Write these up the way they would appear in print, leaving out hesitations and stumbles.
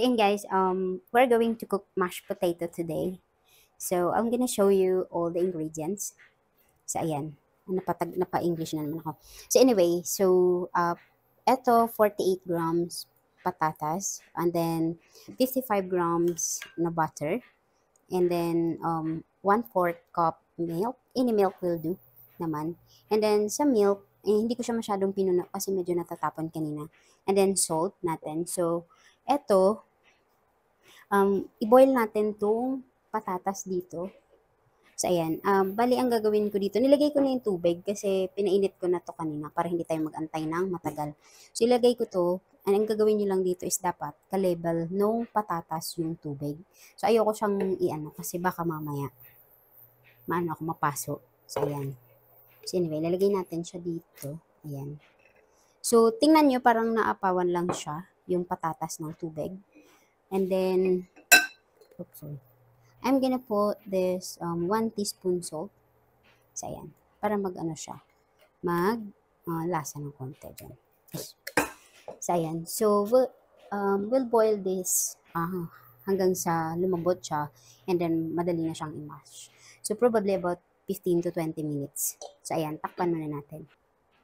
So yun guys, we're going to cook mashed potato today. So I'm gonna show you all the ingredients. So ayan, napa-English na naman ako. So anyway, eto 48 grams patatas, and then 55 grams na butter, and then 1/4 cup milk. Any milk will do naman. And then sa milk, hindi ko siya masyadong pinuno kasi medyo natatapon kanina. And then salt natin. So eto, i-boil natin tong patatas dito. So, ayan. Bali, ang gagawin ko dito, nilagay ko na yung tubig kasi pinainit ko na to kanina para hindi tayo mag-antay ng matagal. So, ilagay ko to. Ang gagawin nyo lang dito is dapat ka-level nung patatas yung tubig. So, ayoko siyang i-ano kasi baka mamaya ako mapaso. So, ayan. So, anyway, lalagay natin siya dito. Ayan. So, tingnan nyo parang naapawan lang siya yung patatas ng tubig. And then, oops, sorry. I'm gonna put this 1 teaspoon salt. So, ayan. Para mag-ano siya. Lasa ng konti dyan. So, ayan. So, we'll boil this hanggang sa lumambot siya. And then, madali na siyang i-mash. So, probably about 15 to 20 minutes. So, ayan. Takpan muna natin.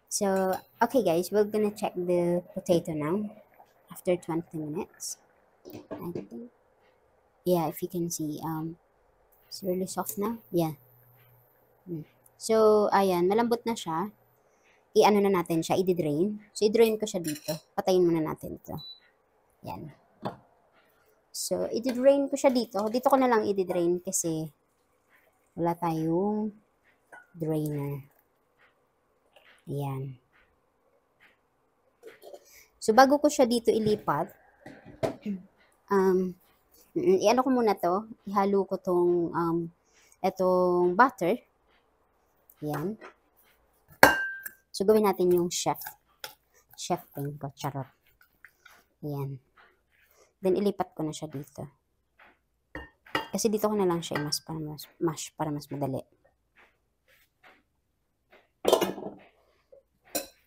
So, okay guys. We're gonna check the potato now. After 20 minutes. I think. Yeah, if you can see, it's really soft now. Yeah. So, ayan, malambot na siya. I-ano na natin siya, i-drain. So, i-drain ko siya dito. Patayin muna natin ito. Yan. So, i-drain ko siya dito. Dito ko na lang i-drain kasi wala tayong drainer. Ayan. So, bago ko siya dito ilipat, i-ano ko muna to, ihalo ko tong etong butter. Yan. So, gawin natin yung chef thing ko, charot. Yan. Then, ilipat ko na siya dito. Kasi dito ko na lang siya i-mash para mas madali.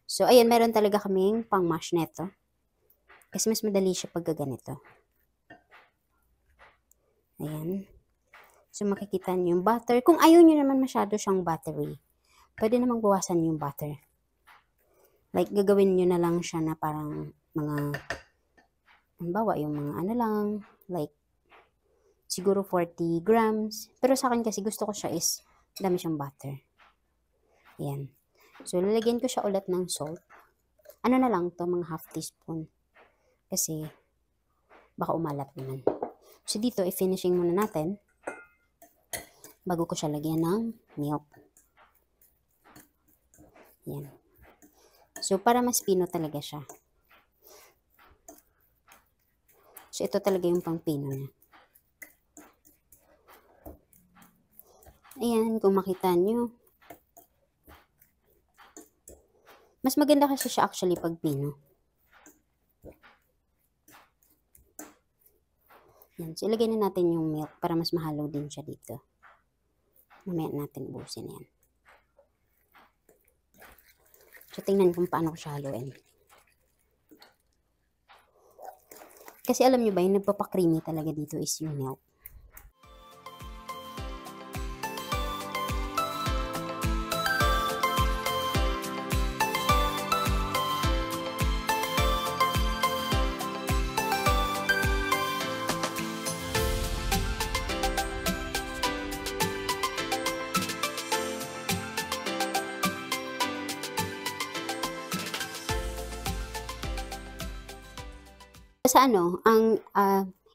So, ayan, meron talaga kaming pang-mash neto. Kasi mas madali siya pag ganito. Ayan. So, makikita niyo yung butter. Kung ayaw niyo naman masyado siyang buttery, pwede namang bawasan yung butter. Like, gagawin niyo na lang siya na parang mga, halimbawa, yung mga ano lang, like, siguro 40 grams. Pero sa akin kasi gusto ko siya is, dami siyang butter. Ayan. So, lalagyan ko siya ulit ng salt. Ano na lang to, mga half teaspoon. Kasi, baka umalat naman. So, dito, i-finishing muna natin bago ko siya lagyan ng milk. Yan. So, para mas pino talaga siya. So, ito talaga yung pang pino niya. Ayan, kung makita nyo. Mas maganda kasi siya actually pag pino. Yan. So, ilagay na natin yung milk para mas mahalo din siya dito. Mamaya natin ubusin yan. So, tingnan kung paano ko siya haluin. Kasi alam nyo ba, yung nagpapakreamy talaga dito is yung milk. Sa ano, ang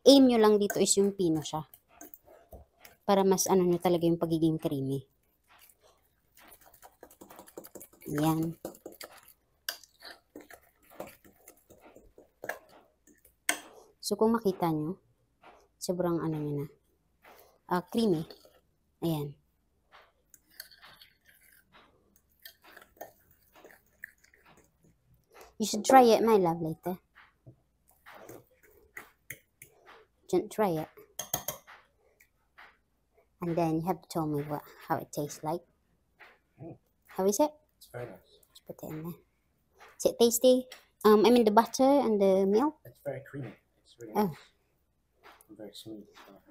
aim nyo lang dito is yung pino siya. Para mas ano nyo talaga yung pagiging creamy. Yan. So, kung makita nyo, sobrang ano nyo na, creamy. Ayan. You should try it, my love, later. Try it, and then you have to tell me how it tastes like. How is it? It's very nice. Let's put it in there. Is it tasty? I mean the butter and the milk. It's very creamy. It's really nice. Converts milk.